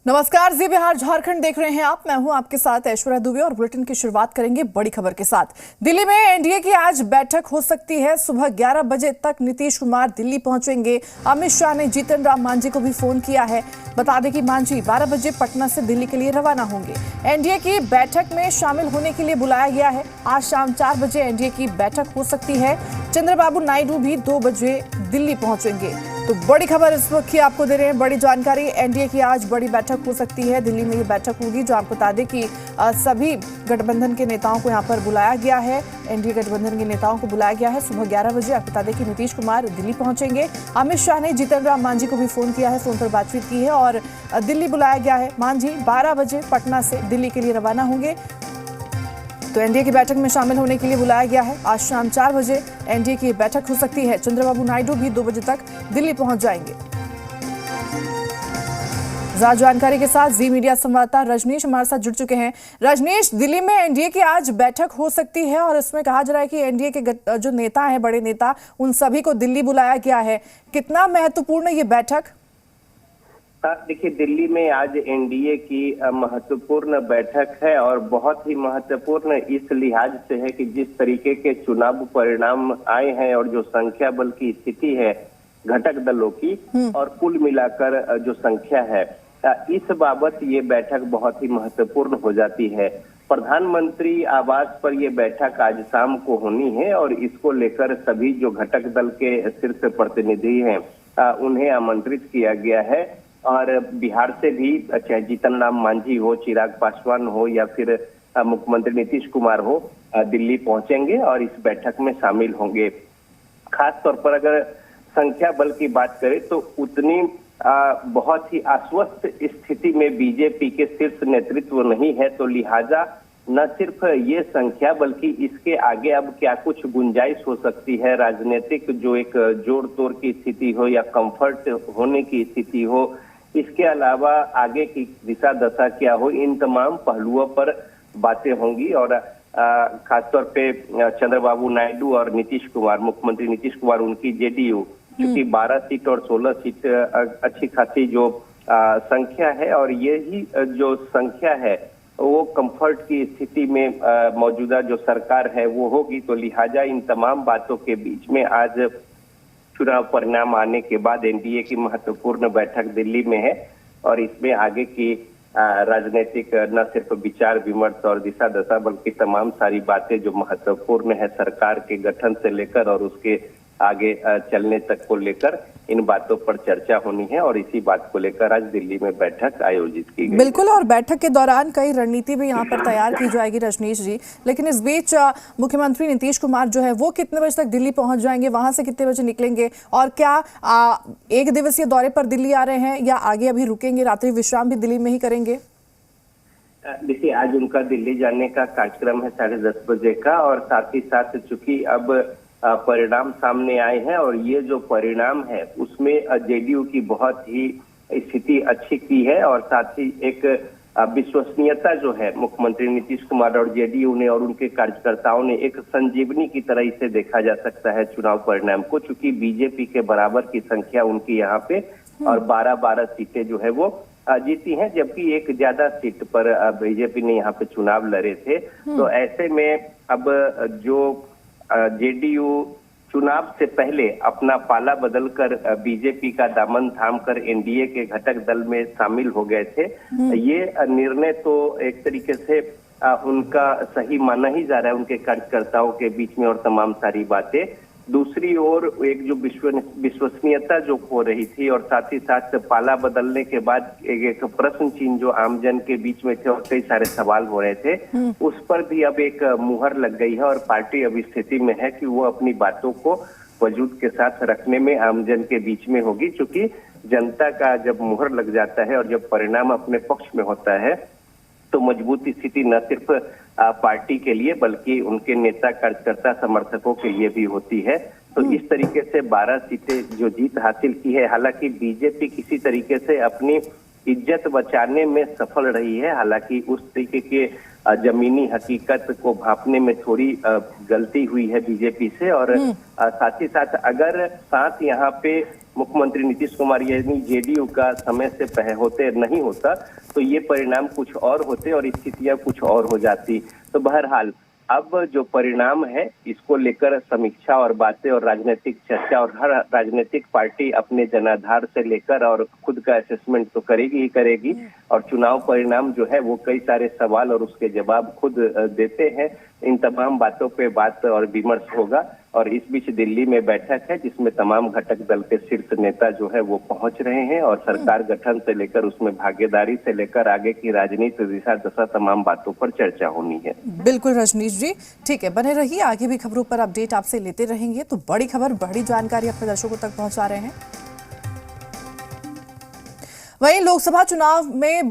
नमस्कार, जी बिहार झारखंड देख रहे हैं आप। मैं हूं आपके साथ ऐश्वर्या दुबे और बुलेटिन की शुरुआत करेंगे बड़ी खबर के साथ। दिल्ली में एनडीए की आज बैठक हो सकती है। सुबह 11 बजे तक नीतीश कुमार दिल्ली पहुंचेंगे। अमित शाह ने जीतन राम मांझी को भी फोन किया है। बता दें कि मांझी 12 बजे पटना से दिल्ली के लिए रवाना होंगे। एनडीए की बैठक में शामिल होने के लिए बुलाया गया है। आज शाम 4 बजे एनडीए की बैठक हो सकती है। चंद्रबाबू नायडू भी 2 बजे दिल्ली पहुंचेंगे। तो बड़ी खबर इस वक्त की आपको दे रहे हैं, बड़ी जानकारी। एनडीए की आज बड़ी बैठक हो सकती है। दिल्ली में ये बैठक होगी, जो आपको बता दें कि सभी गठबंधन के नेताओं को यहां पर बुलाया गया है। एनडीए गठबंधन के नेताओं को बुलाया गया है। सुबह 11 बजे आपको बता दें कि नीतीश कुमार दिल्ली पहुंचेंगे। अमित शाह ने जीतन राम मांझी को भी फोन किया है, फोन पर बातचीत की है और दिल्ली बुलाया गया है। मांझी 12 बजे पटना से दिल्ली के लिए रवाना होंगे। तो एनडीए की बैठक में शामिल होने के लिए बुलाया गया है। आज शाम 4 बजे एनडीए की बैठक हो सकती है। चंद्रबाबू नायडू भी 2 बजे तक दिल्ली पहुंच जाएंगे। ज्यादा जानकारी के साथ जी मीडिया संवाददाता रजनीश हमारे साथ जुड़ चुके हैं। रजनीश, दिल्ली में एनडीए की आज बैठक हो सकती है और इसमें कहा जा रहा है कि एनडीए के जो नेता हैं, बड़े नेता, उन सभी को दिल्ली बुलाया गया है। कितना महत्वपूर्ण है ये बैठक? देखिए, दिल्ली में आज एनडीए की महत्वपूर्ण बैठक है और बहुत ही महत्वपूर्ण इस लिहाज से है कि जिस तरीके के चुनाव परिणाम आए हैं और जो संख्या बल की स्थिति है घटक दलों की और कुल मिलाकर जो संख्या है, इस बाबत ये बैठक बहुत ही महत्वपूर्ण हो जाती है। प्रधानमंत्री आवास पर ये बैठक आज शाम को होनी है और इसको लेकर सभी जो घटक दल के शीर्ष प्रतिनिधि हैं उन्हें आमंत्रित किया गया है। और बिहार से भी चाहे जीतन राम मांझी हो, चिराग पासवान हो या फिर मुख्यमंत्री नीतीश कुमार हो, दिल्ली पहुंचेंगे और इस बैठक में शामिल होंगे। खास तौर पर अगर संख्या बल की बात करें तो उतनी बहुत ही आश्वस्त स्थिति में बीजेपी के शीर्ष नेतृत्व नहीं है। तो लिहाजा न सिर्फ ये संख्या बल्कि इसके आगे अब क्या कुछ गुंजाइश हो सकती है, राजनीतिक जो एक जोड़ तोड़ की स्थिति हो या कंफर्ट होने की स्थिति हो, इसके अलावा आगे की दिशा दशा क्या हो, इन तमाम पहलुओं पर बातें होंगी। और खासतौर पे चंद्रबाबू नायडू और नीतीश कुमार, मुख्यमंत्री नीतीश कुमार, उनकी जेडीयू क्योंकि 12 सीट और 16 सीट अच्छी खासी जो संख्या है और यही जो संख्या है वो कंफर्ट की स्थिति में मौजूदा जो सरकार है वो होगी। तो लिहाजा इन तमाम बातों के बीच में आज चुनाव परिणाम आने के बाद एनडीए की महत्वपूर्ण बैठक दिल्ली में है और इसमें आगे की राजनीतिक न सिर्फ विचार विमर्श और दिशा दशा बल्कि तमाम सारी बातें जो महत्वपूर्ण है सरकार के गठन से लेकर और उसके आगे चलने तक को लेकर, इन बातों पर चर्चा होनी है और इसी बात को लेकर आज दिल्ली में बैठक आयोजित की गई। बिल्कुल, और बैठक के दौरान कई रणनीति भी यहाँ पर तैयार की जाएगी रजनीश जी। लेकिन इस बीच मुख्यमंत्री नीतीश कुमार जो है वो कितने बजे तक दिल्ली पहुंच जाएंगे, वहां से कितने बजे निकलेंगे और क्या एक दिवसीय दौरे पर दिल्ली आ रहे हैं या आगे अभी रुकेंगे, रात्रि विश्राम भी दिल्ली में ही करेंगे? देखिए, आज उनका दिल्ली जाने का कार्यक्रम है 10:30 बजे का और साथ ही साथ चूंकि अब परिणाम सामने आए हैं और ये जो परिणाम है उसमें जेडीयू की बहुत ही स्थिति अच्छी की है और साथ ही एक विश्वसनीयता जो है मुख्यमंत्री नीतीश कुमार और जेडीयू ने और उनके कार्यकर्ताओं ने एक संजीवनी की तरह इसे देखा जा सकता है चुनाव परिणाम को, चूंकि बीजेपी के बराबर की संख्या उनकी यहाँ पे और 12-12 सीटें जो है वो जीती हैं, जबकि एक ज्यादा सीट पर बीजेपी ने यहाँ पे चुनाव लड़े थे। तो ऐसे में अब जो जेडीयू चुनाव से पहले अपना पाला बदलकर बीजेपी का दामन थामकर एनडीए के घटक दल में शामिल हो गए थे, ये निर्णय तो एक तरीके से उनका सही माना ही जा रहा है उनके कार्यकर्ताओं के बीच में और तमाम सारी बातें। दूसरी ओर एक जो विश्वसनीयता जो खो रही थी और साथ ही साथ पाला बदलने के बाद एक प्रश्न चिन्ह जो आमजन के बीच में थे और कई सारे सवाल हो रहे थे, उस पर भी अब एक मुहर लग गई है और पार्टी अब स्थिति में है कि वो अपनी बातों को वजूद के साथ रखने में आमजन के बीच में होगी। क्योंकि जनता का जब मुहर लग जाता है और जब परिणाम अपने पक्ष में होता है तो मजबूत स्थिति न सिर्फ पार्टी के लिए बल्कि उनके नेता कार्यकर्ता समर्थकों के लिए भी होती है। तो इस तरीके से 12 सीटें जो जीत हासिल की है, हालांकि बीजेपी किसी तरीके से अपनी इज्जत बचाने में सफल रही है, हालांकि उस तरीके के जमीनी हकीकत को भांपने में थोड़ी गलती हुई है बीजेपी से और साथ ही साथ अगर साथ यहाँ पे मुख्यमंत्री नीतीश कुमार यानी जेडीयू का समय से होते नहीं होता तो ये परिणाम कुछ और होते और स्थितियां कुछ और हो जाती। तो बहरहाल अब जो परिणाम है इसको लेकर समीक्षा और बातें और राजनीतिक चर्चा, और हर राजनीतिक पार्टी अपने जनाधार से लेकर और खुद का असेसमेंट तो करेगी ही करेगी, और चुनाव परिणाम जो है वो कई सारे सवाल और उसके जवाब खुद देते हैं। इन तमाम बातों पे बात और विमर्श होगा, और इस बीच दिल्ली में बैठक है जिसमें तमाम घटक दल के शीर्ष नेता जो है वो पहुंच रहे हैं, और सरकार गठन से लेकर उसमें भागीदारी से लेकर आगे की राजनीति दिशा दशा तमाम बातों पर चर्चा होनी है। बिल्कुल रजनीश जी, ठीक है, बने रहिए, आगे भी खबरों पर अपडेट आपसे लेते रहेंगे। तो बड़ी खबर, बड़ी जानकारी अपने दर्शकों तक पहुंचा रहे हैं। वहीं लोकसभा चुनाव में